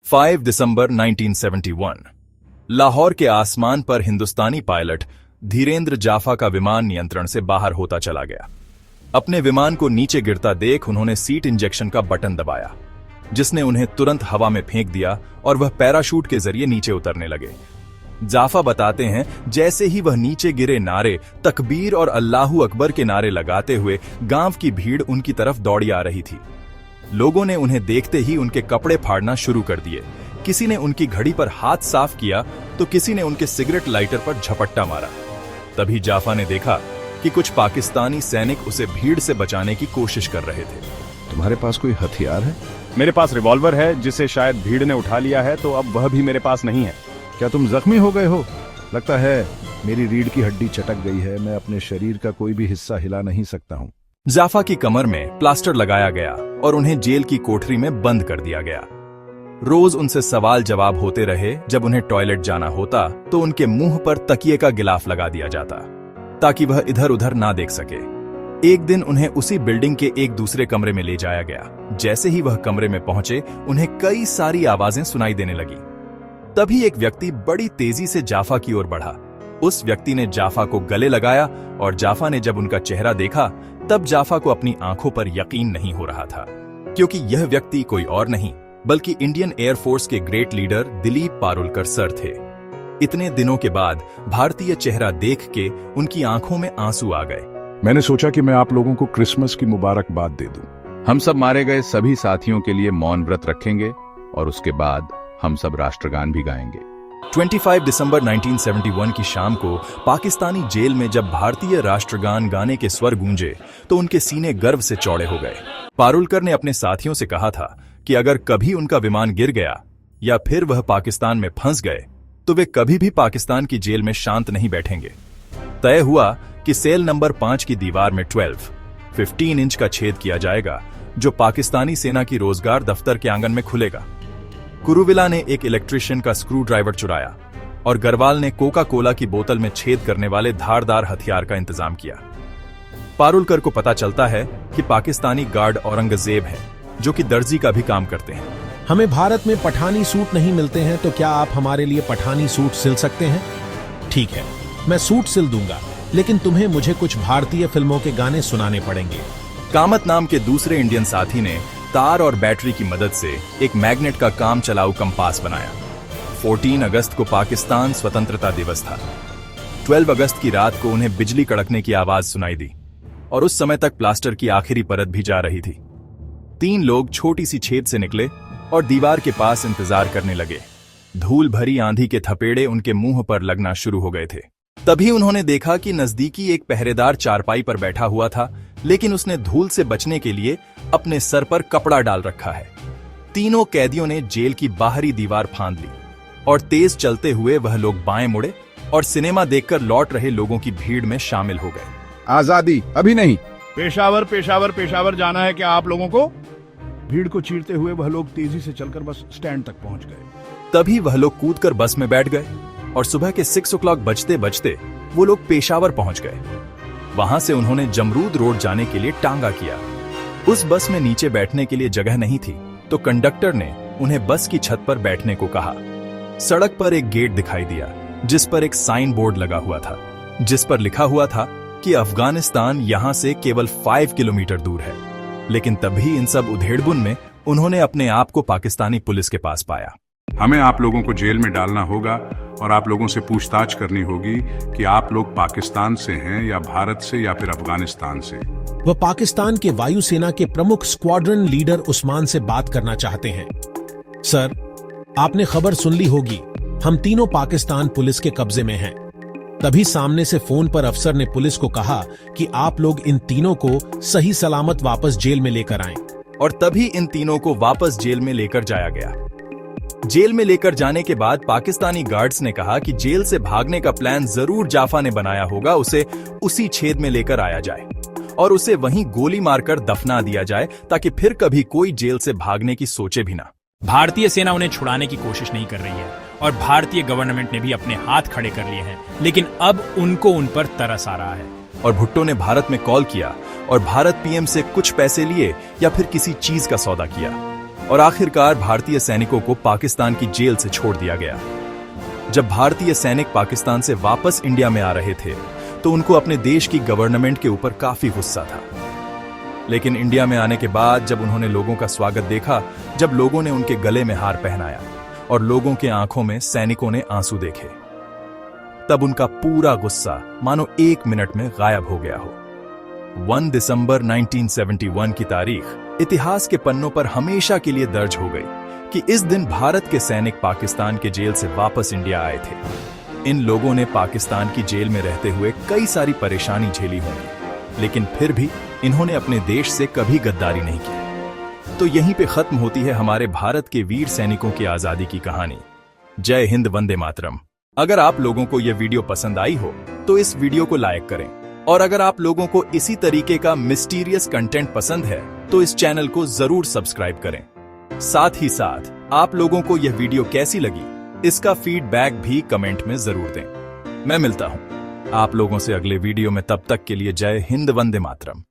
5 दिसंबर 1971 लाहौर के आसमान पर हिंदुस्तानी पायलट धीरेन्द्र जाफा का विमान नियंत्रण से बाहर होता चला गया। अपने विमान को नीचे गिरता देख उन्होंने सीट इंजेक्शन का बटन दबाया, जिसने उन्हें तुरंत हवा में फेंक दिया और वह पैराशूट के जरिए नीचे उतरने लगे। जाफा बताते हैं, जैसे ही वह नीचे गिरे, नारे तकबीर और अल्लाहू अकबर के नारे लगाते हुए गांव की भीड़ उनकी तरफ दौड़ी आ रही थी। लोगों ने उन्हें देखते ही उनके कपड़े फाड़ना शुरू कर दिए। किसी ने उनकी घड़ी पर हाथ साफ किया तो किसी ने उनके सिगरेट लाइटर पर झपट्टा मारा। तभी जाफा ने देखा कि कुछ पाकिस्तानी सैनिक उसे भीड़ से बचाने की कोशिश कर रहे थे। तुम्हारे पास कोई हथियार है? मेरे पास रिवॉल्वर है, जिसे शायद भीड़ ने उठा लिया है, तो अब वह भी मेरे पास नहीं है। क्या तुम जख्मी हो गए हो? लगता है मेरी रीढ़ की हड्डी चटक गई है, मैं अपने शरीर का कोई भी हिस्सा हिला नहीं सकता हूँ। जाफा की कमर में प्लास्टर लगाया गया और उन्हें जेल की कोठरी में बंद कर दिया गया। रोज उनसे सवाल जवाब होते रहे। जब उन्हें टॉयलेट जाना होता तो उनके मुंह पर तकिए का गिलाफ लगा दिया जाता ताकि वह इधर उधर ना देख सके। एक दिन उन्हें उसी बिल्डिंग के एक दूसरे कमरे में ले जाया गया। जैसे ही वह कमरे में पहुंचे, उन्हें कई सारी आवाजें सुनाई देने लगी। तभी एक व्यक्ति बड़ी तेजी से जाफा की ओर बढ़ा। उस व्यक्ति ने जाफा को गले लगाया और जाफा ने जब उनका चेहरा देखा, तब जाफा को अपनी आंखों पर यकीन नहीं हो रहा था, क्योंकि यह व्यक्ति कोई और नहीं बल्कि इंडियन एयरफोर्स के great leader Dilip Parulkar sir थे। इतने दिनों के बाद भारतीय चेहरा देख के उनकी आंखों में आंसू आ गए। मैंने सोचा कि मैं आप लोगों को क्रिसमस की मुबारकबाद दे दूं। हम सब मारे गए सभी साथियों के लिए मौन व्रत रखेंगे और उसके बाद हम सब राष्ट्रगान भी गाएंगे। 25 दिसंबर 1971 की शाम को पाकिस्तानी जेल में जब भारतीय राष्ट्रगान गाने के स्वर गूंजे तो उनके सीने गर्व से चौड़े हो गए। पारुलकर ने अपने साथियों से कहा था कि अगर कभी उनका विमान गिर गया या फिर वह पाकिस्तान में फंस गए तो वे कभी भी पाकिस्तान की जेल में शांत नहीं बैठेंगे। तय हुआ कि सेल नंबर 5 की दीवार में 15 इंच का छेद किया जाएगा, जो पाकिस्तानी सेना की रोजगार दफ्तर के आंगन में खुलेगा। कुरुविला ने एक इलेक्ट्रिशियन का स्क्रू ड्राइवर चुराया और गरवाल ने कोका कोला की बोतल में छेद करने वाले धारदार हथियार का इंतजाम किया। पारुलकर को पता चलता है कि पाकिस्तानी गार्ड औरंगजेब है, जो कि दर्जी का भी काम करते हैं। हमें भारत में पठानी सूट नहीं मिलते हैं, तो क्या आप हमारे लिए पठानी सूट सिल सकते हैं? ठीक है, मैं सूट सिल दूंगा, लेकिन तुम्हें मुझे कुछ भारतीय फिल्मों के गाने सुनाने पड़ेंगे। कामत नाम के दूसरे इंडियन साथी ने तार और बैटरी की मदद से एक मैग्नेट का काम चलाऊ कंपास बनाया। 14 अगस्त को पाकिस्तान स्वतंत्रता दिवस था। 12 अगस्त की रात को उन्हें बिजली कड़कने की आवाज सुनाई दी और उस समय तक प्लास्टर की आखिरी परत भी जा रही थी। 3 लोग छोटी सी छेद से निकले और दीवार के पास इंतजार करने लगे। धूल भरी आंधी के थपेड़े उनके मुंह पर लगना शुरू हो गए थे। तभी उन्होंने देखा कि नजदीकी एक पहरेदार चारपाई पर बैठा हुआ था, लेकिन उसने धूल से बचने के लिए अपने सर पर कपड़ा डाल रखा है। तीनों कैदियों ने जेल की बाहरी दीवार फांद ली और तेज चलते हुए वह लोग बाएं मुड़े और सिनेमा देखकर लौट रहे लोगों की भीड़ में शामिल हो गए। आजादी अभी नहीं। पेशावर पेशावर पेशावर जाना है क्या आप लोगों को? भीड़ को चीरते हुए वह लोग तेजी से चलकर बस स्टैंड तक पहुंच गए। तभी वह लोग कूदकर बस में बैठ गए और सुबह के 6 o'clock बजते बजते वो लोग पेशावर पहुंच गए। वहां से उन्होंने जमरूद रोड जाने के लिए टांगा किया। उस बस में नीचे बैठने के लिए जगह नहीं थी, तो कंडक्टर ने उन्हें बस की छत पर बैठने को कहा। सड़क पर एक गेट दिखाई दिया, जिस पर एक साइन बोर्ड लगा हुआ था, जिस पर लिखा हुआ था कि अफगानिस्तान यहां से केवल 5 किलोमीटर दूर है। लेकिन तभी इन सब उधेड़बुन में उन्होंने अपने आप को पाकिस्तानी पुलिस के पास पाया। हमें आप लोगों को जेल में डालना होगा और आप लोगों से पूछताछ करनी होगी कि आप लोग पाकिस्तान से हैं या भारत से या फिर अफगानिस्तान से। वह पाकिस्तान के वायुसेना के प्रमुख स्क्वाड्रन लीडर उस्मान से बात करना चाहते हैं। सर, आपने खबर सुन ली होगी, हम तीनों पाकिस्तान पुलिस के कब्जे में हैं। तभी सामने से फोन पर अफसर ने पुलिस को कहा कि आप लोग इन तीनों को सही सलामत वापस जेल में लेकर आएं। और तभी इन तीनों को वापस जेल में लेकर जाया गया। जेल में लेकर जाने के बाद पाकिस्तानी गार्ड्स ने कहा कि जेल से भागने का प्लान जरूर जाफा ने बनाया होगा, उसे उसी छेद में लेकर आया जाए और उसे वहीं गोली मारकर दफना दिया जाए, ताकि फिर कभी कोई जेल से भागने की सोचे भी ना। भारतीय सेना उन्हें छुड़ाने की कोशिश नहीं कर रही है और भारतीय गवर्नमेंट ने भी अपने हाथ खड़े कर लिए हैं, लेकिन अब उनको उन पर तरस आ रहा है। और भुट्टो ने भारत में कॉल किया और भारत पीएम से कुछ पैसे लिए या फिर किसी चीज का सौदा किया। और आखिरकार भारतीय सैनिकों को पाकिस्तान की जेल से छोड़ दिया गया। जब भारतीय सैनिक पाकिस्तान से वापस इंडिया में आ रहे थे तो उनको अपने देश की गवर्नमेंट के ऊपर काफी गुस्सा था। लेकिन इंडिया में आने के बाद जब उन्होंने लोगों का स्वागत देखा, जब लोगों ने उनके गले में हार पहनाया और लोगों के आंखों में सैनिकों ने आंसू देखे, तब उनका पूरा गुस्सा मानो 1 मिनट में गायब हो गया हो। 1 दिसंबर 1971 की तारीख इतिहास के पन्नों पर हमेशा के लिए दर्ज हो गई कि इस दिन भारत के सैनिक पाकिस्तान के जेल से वापस इंडिया आए थे। इन लोगों ने पाकिस्तान की जेल में रहते हुए कई सारी परेशानी झेली होंगी, लेकिन फिर भी इन्होंने अपने देश से कभी गद्दारी नहीं की। तो यहीं पे खत्म होती है हमारे भारत के वीर सैनिकों की आजादी की कहानी। जय हिंद, वंदे मातरम। अगर आप लोगों को यह वीडियो पसंद आई हो तो इस वीडियो को लाइक करें, और अगर आप लोगों को इसी तरीके का मिस्टीरियस कंटेंट पसंद है तो इस चैनल को जरूर सब्सक्राइब करें। साथ ही साथ आप लोगों को यह वीडियो कैसी लगी इसका फीडबैक भी कमेंट में जरूर दें। मैं मिलता हूं आप लोगों से अगले वीडियो में, तब तक के लिए जय हिंद, वंदे मातरम।